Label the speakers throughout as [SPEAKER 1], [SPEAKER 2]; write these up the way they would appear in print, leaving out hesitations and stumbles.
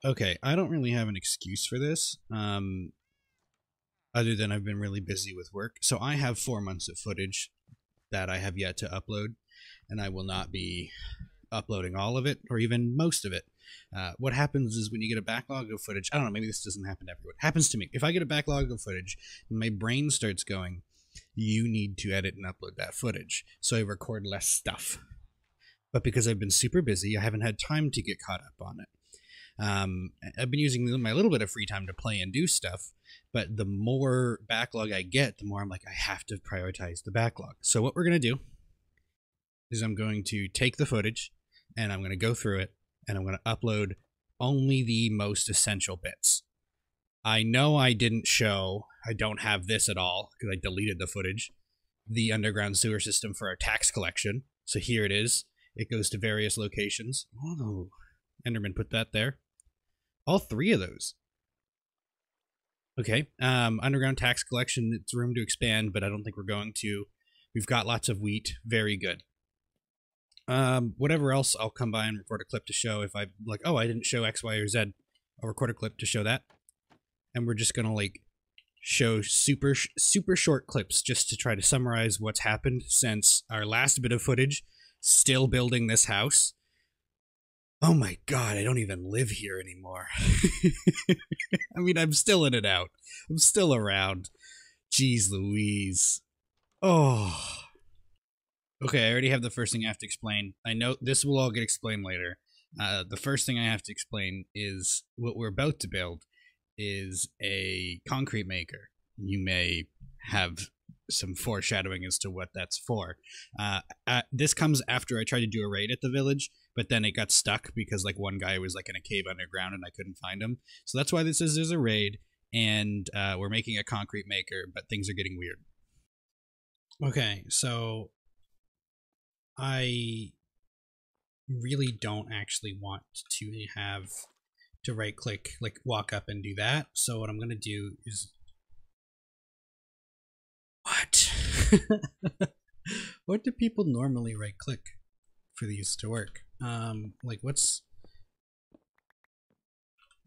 [SPEAKER 1] Okay, I don't really have an excuse for this, other than I've been really busy with work. So I have 4 months of footage that I have yet to upload, and I will not be uploading all of it or even most of it. What happens is when you get a backlog of footage, I don't know, maybe this doesn't happen to everyone. It happens to me. If I get a backlog of footage, my brain starts going, you need to edit and upload that footage. So I record less stuff. But because I've been super busy, I haven't had time to get caught up on it. I've been using my little bit of free time to play and do stuff, but the more backlog I get, the more I'm like, I have to prioritize the backlog. So what we're going to do is I'm going to take the footage and I'm going to go through it and I'm going to upload only the most essential bits. I know I didn't show, I don't have this at all because I deleted the footage, the underground sewer system for our tax collection. So here it is. It goes to various locations. Oh, Enderman put that there. All three of those. Okay. Underground tax collection, it's room to expand, but I don't think we're going to. We've got lots of wheat. Very good. Whatever else, I'll come by and record a clip to show. If I like, oh, I didn't show X, Y, or Z, I'll record a clip to show that. And we're just gonna like show super short clips just to try to summarize what's happened since our last bit of footage. Still building this house. Oh my god, I don't even live here anymore. I mean, I'm still in and out. I'm still around. Jeez Louise. Oh. Okay, I already have the first thing I have to explain. I know this will all get explained later. The first thing I have to explain is what we're about to build is a concrete maker. You may have some foreshadowing as to what that's for. This comes after I tried to do a raid at the village, but then it got stuck because like one guy was like in a cave underground and I couldn't find him. So that's why this is there's a raid, and we're making a concrete maker, but things are getting weird. Okay, so I really don't actually want to have to right click, like walk up and do that. So what I'm going to do is what? What do people normally right click for these to work? Like what's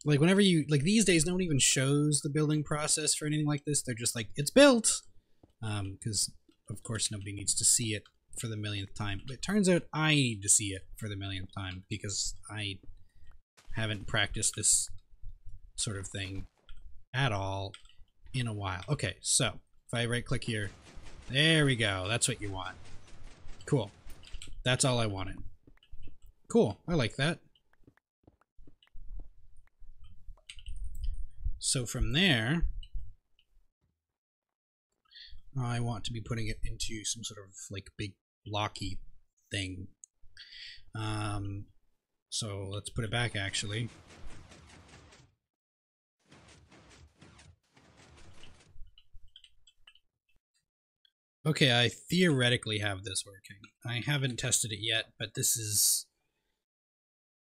[SPEAKER 1] like whenever you like these days no one even shows the building process for anything like this. They're just like it's built. Because of course nobody needs to see it for the millionth time. But it turns out I need to see it for the millionth time because I haven't practiced this sort of thing at all in a while. Okay, so if I right click here, there we go. That's what you want. Cool. That's all I wanted. Cool. I like that. So from there, I want to be putting it into some sort of like big blocky thing. So let's put it back actually. Okay, I theoretically have this working. I haven't tested it yet, but this is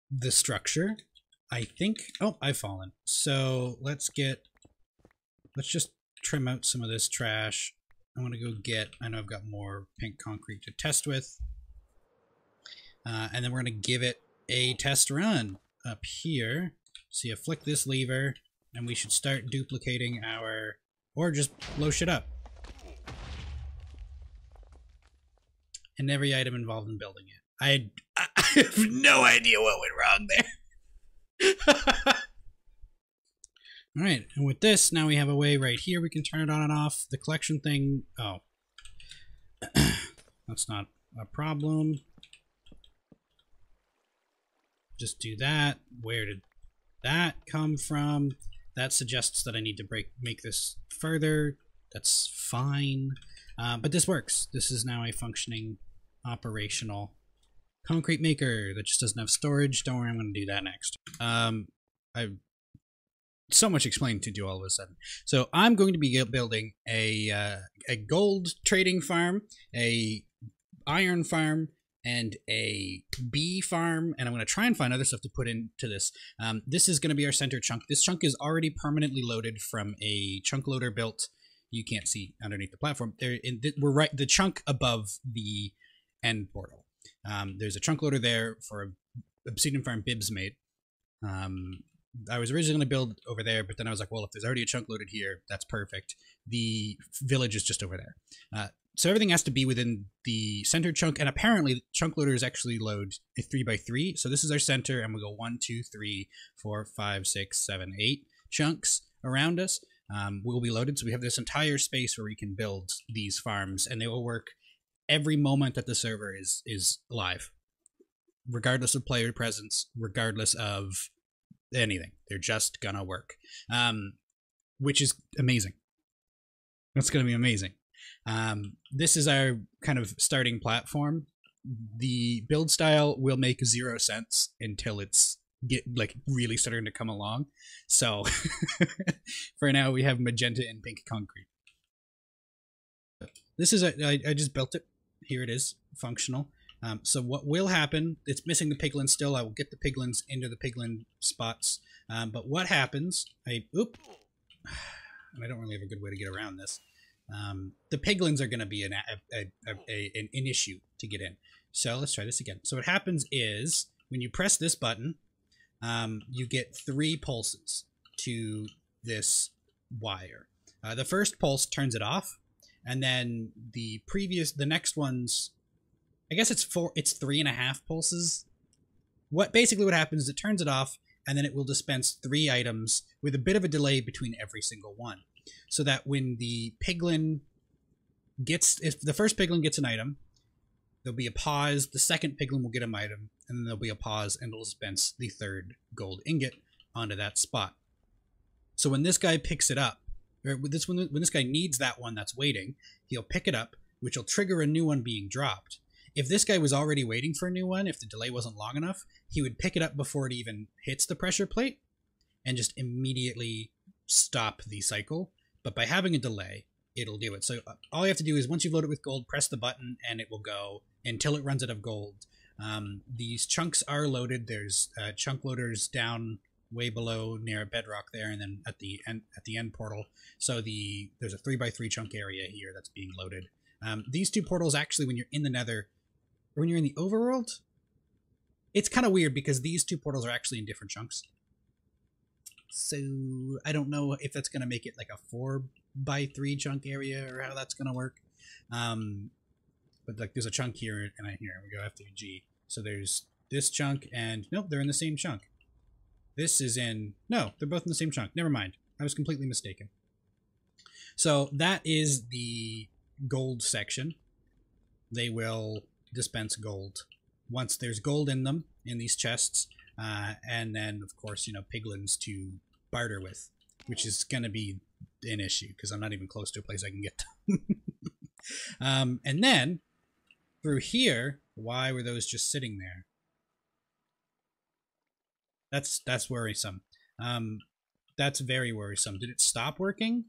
[SPEAKER 1] the structure. I think, oh, I've fallen. So let's just trim out some of this trash. I want to go get, I know I've got more pink concrete to test with. And then we're going to give it a test run up here. So you flick this lever, and we should start duplicating our, or just blow shit up. And every item involved in building it. I have no idea what went wrong there. Alright, and with this, now we have a way right here we can turn it on and off. The collection thing, oh. That's not a problem. Just do that. Where did that come from? That suggests that I need to make this further. That's fine. But this works. This is now a functioning, operational concrete maker that just doesn't have storage. Don't worry, I'm going to do that next. I've so much explained to do all of a sudden. So I'm going to be building a gold trading farm, a iron farm, and a bee farm, and I'm going to try and find other stuff to put into this. This is going to be our center chunk. This chunk is already permanently loaded from a chunk loader built. You can't see underneath the platform. We're right the chunk above the end portal. There's a chunk loader there for Obsidian Farm Bibs made. I was originally going to build over there, but then I was like, well, if there's already a chunk loaded here, that's perfect. The village is just over there. So everything has to be within the center chunk, and apparently chunk loaders actually load a 3x3. So this is our center, and we go 1, 2, 3, 4, 5, 6, 7, 8 chunks around us. Will be loaded, so we have this entire space where we can build these farms, and they will work every moment that the server is live, regardless of player presence, regardless of anything. They're just gonna work, which is amazing. That's gonna be amazing. This is our kind of starting platform. The build style will make 0 sense until it's really starting to come along. So for now, we have magenta and pink concrete. This is I just built it. Here it is, functional. So what will happen, it's missing the piglins still. I will get the piglins into the piglin spots. But what happens, and I don't really have a good way to get around this. The piglins are going to be an issue to get in. So let's try this again. So what happens is, when you press this button, you get 3 pulses to this wire. The first pulse turns it off, and then the next one's, I guess it's 3.5 pulses. Basically what happens is it turns it off, and then it will dispense 3 items with a bit of a delay between every single one. So that when the piglin if the first piglin gets an item, there'll be a pause, the second piglin will get an item, and then there'll be a pause, and it'll dispense the 3rd gold ingot onto that spot. So when this guy picks it up, or when this guy needs that one that's waiting, he'll pick it up, which will trigger a new one being dropped. If this guy was already waiting for a new one, if the delay wasn't long enough, he would pick it up before it even hits the pressure plate and just immediately stop the cycle. But by having a delay, it'll do it. So all you have to do is, once you've loaded it with gold, press the button and it will go until it runs out of gold. These chunks are loaded. There's chunk loaders down way below near bedrock there, and then at the end portal. So there's a 3x3 chunk area here that's being loaded. These 2 portals, actually, when you're in the Nether, or when you're in the overworld, it's kind of weird because these 2 portals are actually in different chunks. So I don't know if that's going to make it like a 4x3 chunk area or how that's going to work. But like, there's a chunk here, and here we go after G. So there's this chunk, and nope, they're in the same chunk. This is in, no, they're both in the same chunk. Never mind. I was completely mistaken. So that is the gold section. They will dispense gold once there's gold in them, in these chests. And then, of course, piglins to barter with, which is going to be an issue because I'm not even close to a place I can get them. And then, through here, why were those just sitting there? That's worrisome. That's very worrisome. Did it stop working?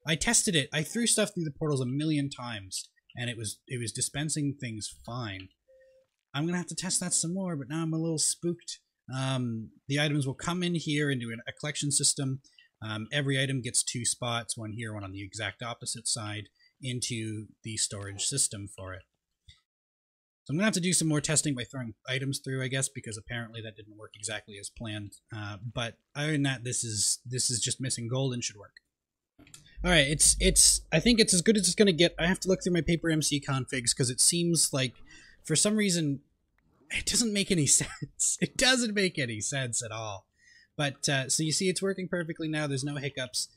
[SPEAKER 1] I tested it. I threw stuff through the portals a million times, and it was dispensing things fine. I'm gonna have to test that some more, but now I'm a little spooked. The items will come in here into a collection system. Every item gets 2 spots, one here, one on the exact opposite side, into the storage system for it. So I'm going to have to do some more testing by throwing items through, I guess, because apparently that didn't work exactly as planned. But other than that, this is just missing gold and should work. All right, I think it's as good as it's going to get. I have to look through my paper MC configs because it seems like, for some reason, it doesn't make any sense. It doesn't make any sense at all. But so you see, it's working perfectly now. There's no hiccups.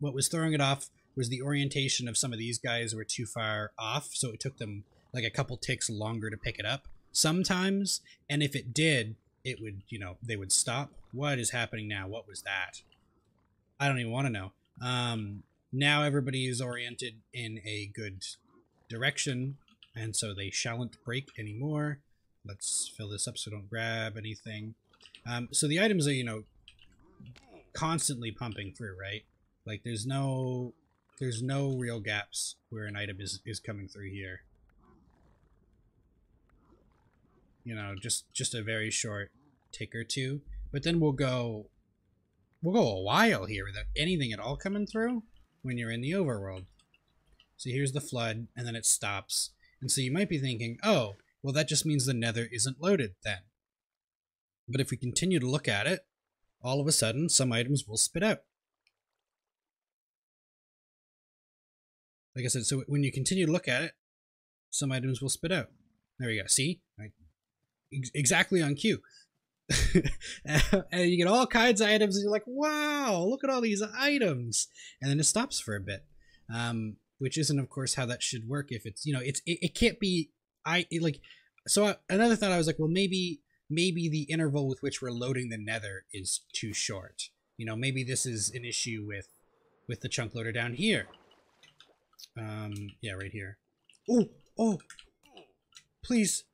[SPEAKER 1] What was throwing it off was the orientation of some of these guys were too far off, so it took them like a couple ticks longer to pick it up sometimes. And if it did, it would, they would stop. What is happening now? What was that? I don't even want to know. Now everybody is oriented in a good direction, and so they shan't break anymore. Let's fill this up so don't grab anything. So the items are, constantly pumping through, right? Like there's no real gaps where an item is coming through here. Just a very short tick or two, but then we'll go a while here without anything at all coming through when you're in the overworld. So here's the flood, and then it stops. And so you might be thinking, oh, well, that just means the Nether isn't loaded then. But if we continue to look at it, all of a sudden some items will spit out. Like I said, so when you continue to look at it, some items will spit out. There you go. See? Exactly on cue. And you get all kinds of items, and you're like, wow, look at all these items. And then it stops for a bit. Which isn't, of course, how that should work. If it's, it can't be, another thought I was like, well, maybe the interval with which we're loading the nether is too short. Maybe this is an issue with the chunk loader down here. Yeah, right here. Oh, please.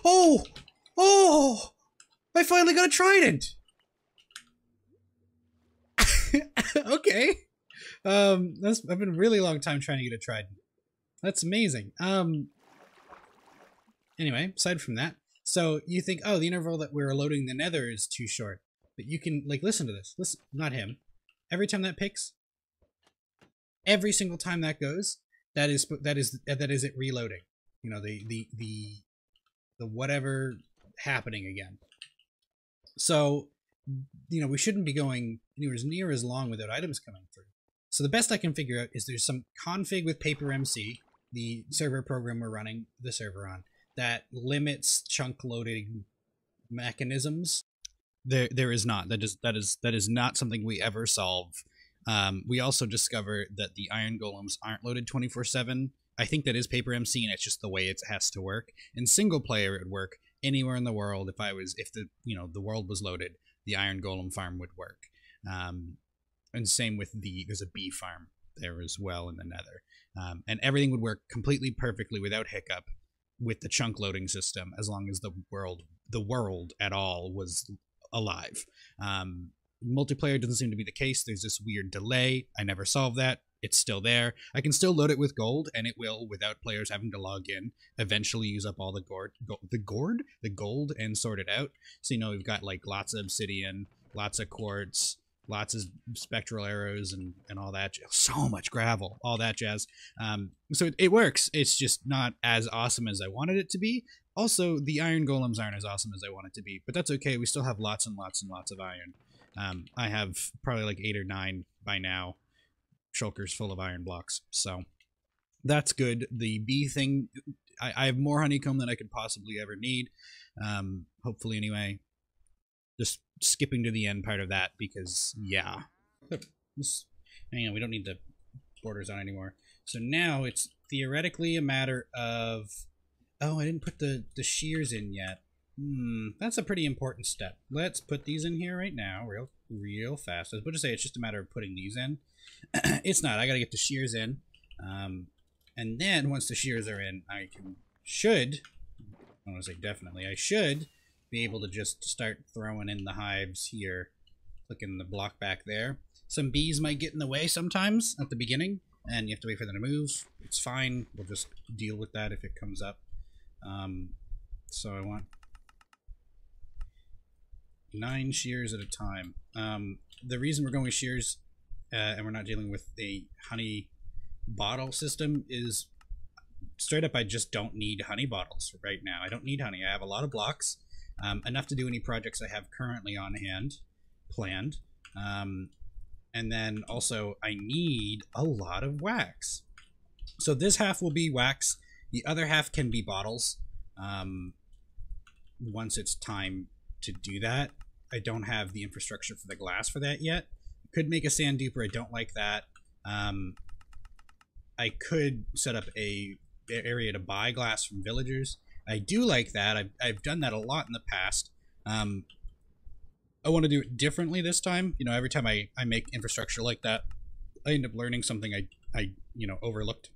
[SPEAKER 1] Oh, I finally got a trident. Okay. I've been a really long time trying to get a trident. That's amazing. Anyway, aside from that, so you think, oh, the interval that we're loading the nether is too short, but you can listen to this. Listen, not him. Every time that picks, every single time that goes, that is it reloading. The whatever happening again. So, we shouldn't be going anywhere near as long without items coming through. So the best I can figure out is there's some config with PaperMC, the server program we're running the server on, that limits chunk loading mechanisms. There is not. That is not something we ever solve. We also discovered that the iron golems aren't loaded 24/7. I think that is PaperMC, and it's just the way it has to work. In single player, it would work anywhere in the world. If the world was loaded, the iron golem farm would work. And same with there's a bee farm there as well in the nether. And everything would work completely perfectly without hiccup with the chunk loading system, as long as the world at all was alive. Multiplayer doesn't seem to be the case. There's this weird delay. I never solved that. It's still there. I can still load it with gold, and it will, without players having to log in, eventually use up all the gold and sort it out. So we've got lots of obsidian, lots of quartz, lots of spectral arrows, and all that. So much gravel, all that jazz. So it works. It's just not as awesome as I wanted it to be. Also, the iron golems aren't as awesome as I want it to be, but that's okay. We still have lots and lots and lots of iron. I have probably 8 or 9 by now shulkers full of iron blocks, so that's good. The bee thing, I have more honeycomb than I could possibly ever need, hopefully anyway. Just skipping to the end part of that, because yeah, we don't need the borders on anymore. So now it's theoretically a matter of, oh, I didn't put the shears in yet. That's a pretty important step. Let's put these in here right now, real fast. I was about to say it's just a matter of putting these in. It's not. I gotta get the shears in, and then once the shears are in, I should be able to just start throwing in the hives here, clicking the block back there. Some bees might get in the way sometimes at the beginning, and you have to wait for them to move. It's fine. We'll just deal with that if it comes up. So I want 9 shears at a time. The reason we're going with shears and we're not dealing with a honey bottle system is straight up I just don't need honey bottles right now. I don't need honey. I have a lot of blocks, enough to do any projects I have currently on hand, planned. And then also I need a lot of wax. So this half will be wax. The other half can be bottles. Once it's time to do that. I don't have the infrastructure for the glass for that yet. Could make a sand duper. I don't like that. I could set up a area to buy glass from villagers. I do like that. I've done that a lot in the past. I want to do it differently this time. Every time I make infrastructure like that, I end up learning something I overlooked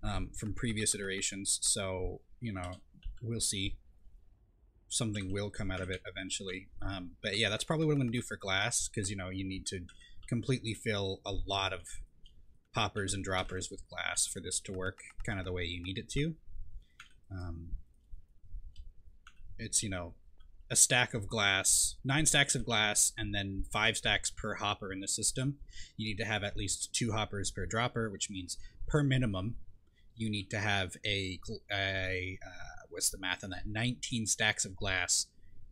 [SPEAKER 1] from previous iterations. So, we'll see. Something will come out of it eventually. But yeah, that's probably what I'm going to do for glass, because, you need to completely fill a lot of poppers and droppers with glass for this to work kind of the way you need it to. It's, a stack of glass, 9 stacks of glass, and then 5 stacks per hopper in the system. You need to have at least 2 hoppers per dropper, which means per minimum you need to have what's the math on that? 19 stacks of glass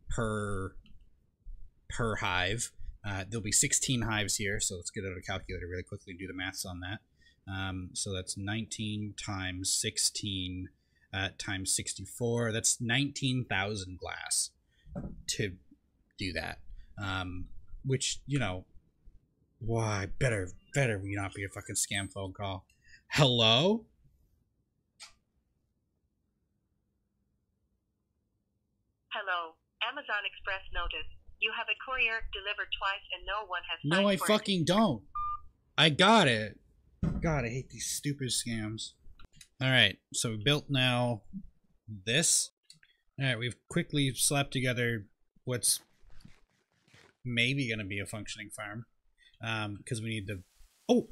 [SPEAKER 1] per per hive. There'll be 16 hives here, so let's get out a calculator really quickly and do the maths on that. So that's 19 times 16 times 64. That's 19,000 glass to do that. Which, you know, why, better we not be a fucking scam phone call. Hello?
[SPEAKER 2] Hello, Amazon Express notice. You have a courier delivered twice and no one has
[SPEAKER 1] No, I fucking don't. I got it. God, I hate these stupid scams. Alright, so we built now this. Alright, we've quickly slapped together what's maybe going to be a functioning farm. Because we need the... Oh!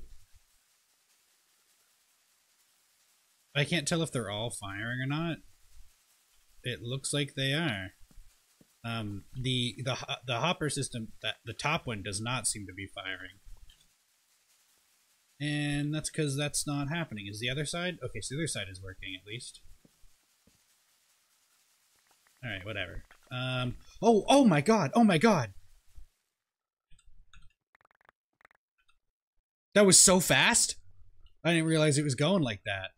[SPEAKER 1] I can't tell if they're all firing or not. It looks like they are. The hopper system, the top one does not seem to be firing. And that's because that's not happening. Is the other side? Okay, so the other side is working at least. Alright, whatever. Oh my god! Oh my god! That was so fast! I didn't realize it was going like that.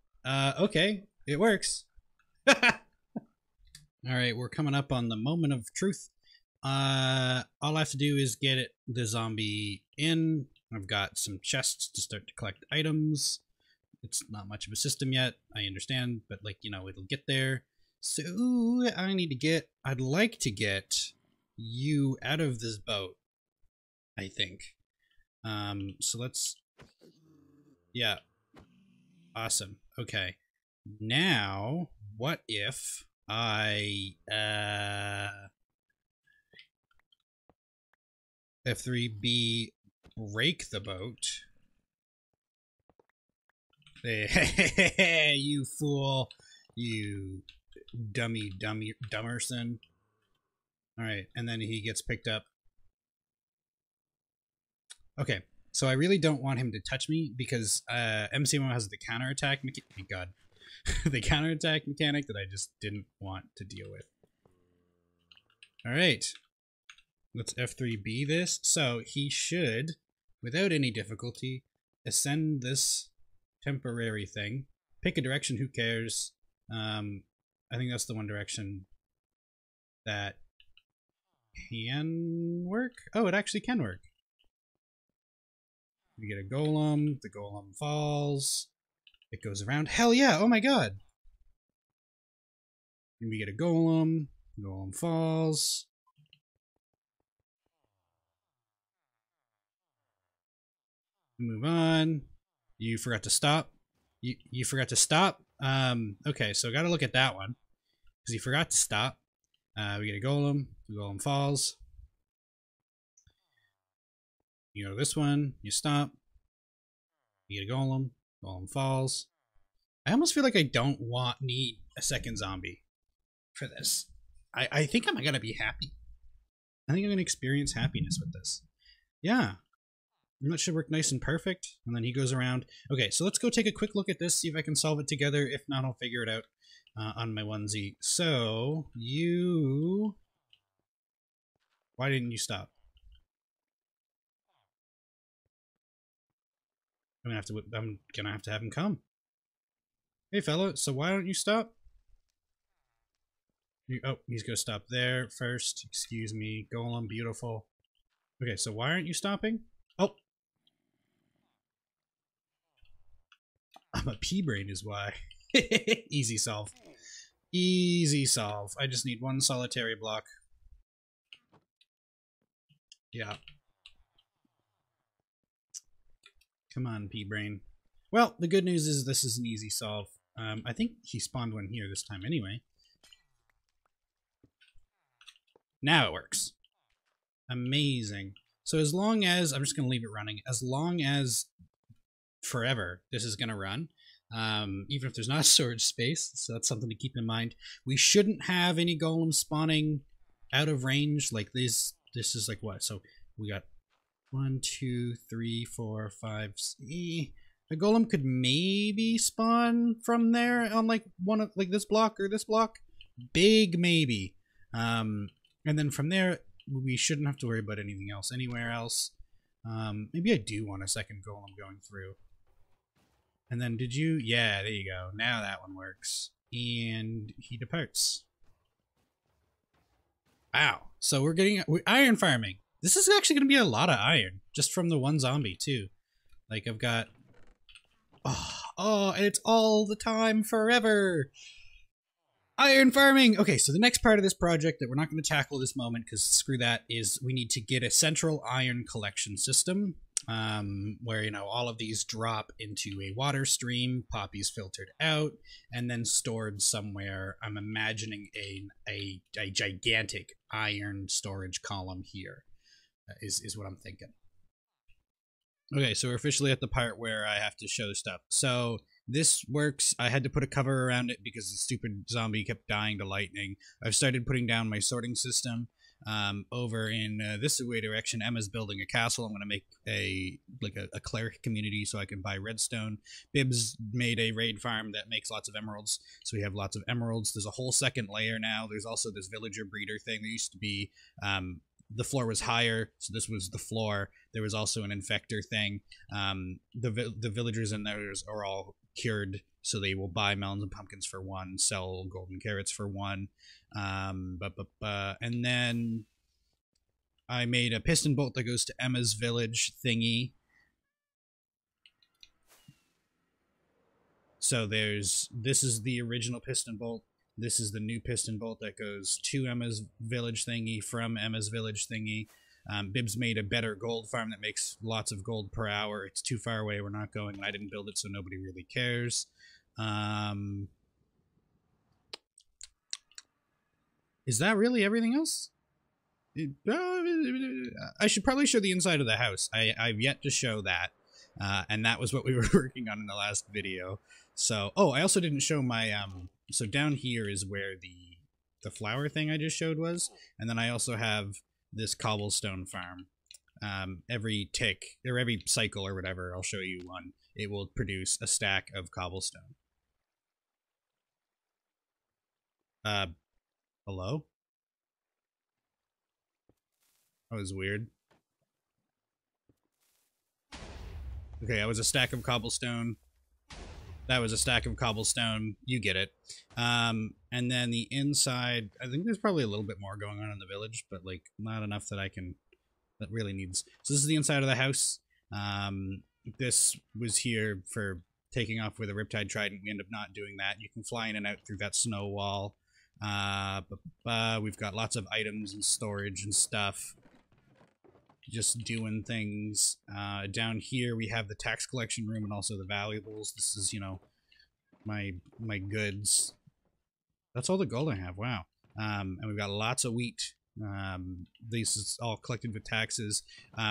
[SPEAKER 1] Okay, it works. Alright, we're coming up on the moment of truth. All I have to do is get the zombie in. I've got some chests to start to collect items. It's not much of a system yet, I understand, but, like, you know, it'll get there. So, I'd like to get you out of this boat, I think. So let's, yeah. Awesome. Okay. Now, what if I, F3B break the boat. Hey, you fool. You dummerson. Alright, and then he gets picked up. Okay, so I really don't want him to touch me because MCMO has the counterattack the counterattack mechanic that I just didn't want to deal with. Alright. Let's F3B this. So he should, without any difficulty, ascend this temporary thing. Pick a direction, who cares? I think that's the one direction that can work. Oh, it actually can work. We get a golem, the golem falls, it goes around. Hell yeah, oh my god! And we get a golem, golem falls. Move on. You forgot to stop. You forgot to stop. Okay, so gotta look at that one. Because you forgot to stop. We get a golem. The golem falls. You go to this one. You stop. You get a golem. Golem falls. I almost feel like I don't need a second zombie for this. I think I'm gonna be happy. I think I'm gonna experience happiness with this. Yeah. That should work nice and perfect. And then he goes around. Okay, so let's go take a quick look at this, see if I can solve it together. If not, I'll figure it out on my onesie. So, you... Why didn't you stop? I'm gonna have to have him come. Hey, fella, so why don't you stop? Oh, he's gonna stop there first. Excuse me. Golem, beautiful. Okay, so why aren't you stopping? Oh! I'm a pea-brain is why. Easy solve. Easy solve. I just need one solitary block. Yeah. Come on, pea-brain. Well, the good news is this is an easy solve. I think he spawned one here this time anyway. Now it works. Amazing. So as long as, I'm just going to leave it running, as long as forever this is going to run, even if there's not storage space, so that's something to keep in mind. We shouldn't have any golems spawning out of range like this. This is like what? So we got 1, 2, 3, 4, 5, 6. A golem could maybe spawn from there on like one of like this block or this block. Big maybe. And then from there, we shouldn't have to worry about anything else anywhere else. Maybe I do want a second golem going through. And then did you? Yeah, there you go. Now that one works. And he departs. Wow. So we're iron farming. This is actually going to be a lot of iron, just from the one zombie, too. Like, I've got... Oh, and it's all the time, forever! Iron farming! Okay, so the next part of this project that we're not going to tackle this moment, because screw that, is we need to get a central iron collection system, where, you know, all of these drop into a water stream, poppies filtered out, and then stored somewhere. I'm imagining a gigantic iron storage column here, is what I'm thinking. Okay, so we're officially at the part where I have to show stuff. So this works. I had to put a cover around it because the stupid zombie kept dying to lightning. I've started putting down my sorting system. Over in this way direction, Emma's building a castle. I'm going to make a cleric community so I can buy redstone. Bibs made a raid farm that makes lots of emeralds, so we have lots of emeralds. There's a whole second layer now. There's also this villager breeder thing. There used to be the floor was higher, so this was the floor. There was also an infector thing. The villagers in there are all cured, so they will buy melons and pumpkins for 1, sell golden carrots for 1. And then I made a piston bolt that goes to Emma's village thingy. So this is the original piston bolt. This is the new piston bolt that goes to Emma's village thingy from Emma's village thingy. Bibs made a better gold farm that makes lots of gold per hour. It's too far away. We're not going. I didn't build it, so nobody really cares. Is that really everything else? I should probably show the inside of the house. I've yet to show that. And that was what we were working on in the last video. So, I also didn't show my, so down here is where the flower thing I just showed was. And then I also have this cobblestone farm. Every tick, or every cycle or whatever, I'll show you one. It will produce a stack of cobblestone. Hello? That was weird. Okay, that was a stack of cobblestone. That was a stack of cobblestone. You get it. And then the inside, I think there's probably a little bit more going on in the village, but like not enough that that really needs. So this is the inside of the house. This was here for taking off with a Riptide Trident. We end up not doing that. You can fly in and out through that snow wall. We've got lots of items and storage and stuff. Just doing things. Down here we have the tax collection room and also the valuables. This is, you know, my goods. That's all the gold I have. Wow. And we've got lots of wheat. This is all collected with taxes.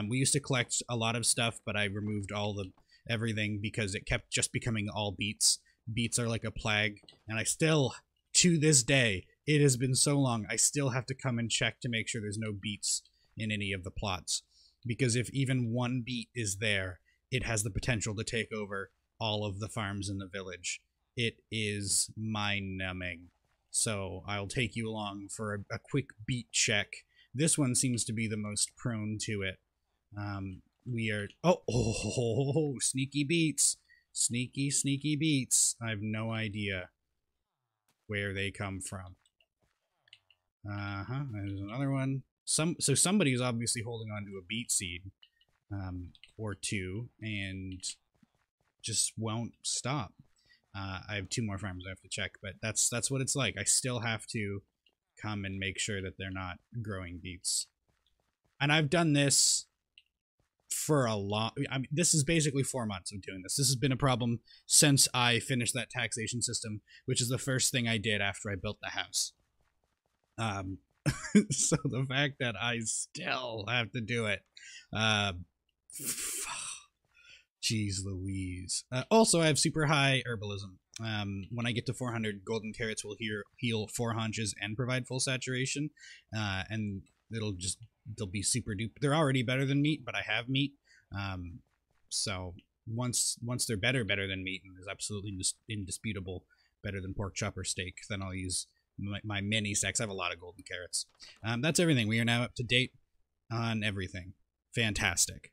[SPEAKER 1] We used to collect a lot of stuff, but I removed everything because it kept just becoming all beets. Beets are like a plague, and I still, to this day, it has been so long, I still have to come and check to make sure there's no beets in any of the plots. Because if even one beet is there, it has the potential to take over all of the farms in the village. It is mind-numbing. So I'll take you along for a quick beet check. This one seems to be the most prone to it. We are... Oh, sneaky beets. Sneaky beets. I have no idea where they come from. There's another one. So somebody is obviously holding on to a beet seed, or two, and just won't stop. I have 2 more farms I have to check, but that's what it's like. I still have to come and make sure that they're not growing beets. And I've done this for a long... I mean, this is basically 4 months of doing this. This has been a problem since I finished that taxation system, which is the first thing I did after I built the house. So the fact that I still have to do it, jeez Louise. Also, I have super high herbalism. When I get to 400, golden carrots will heal 4 haunches and provide full saturation, and they'll be super duper. They're already better than meat, but I have meat. So once they're better than meat, and is absolutely indisputable better than pork chop or steak, then I'll use my mini stacks. I have a lot of golden carrots. That's everything. We are now up to date on everything. Fantastic.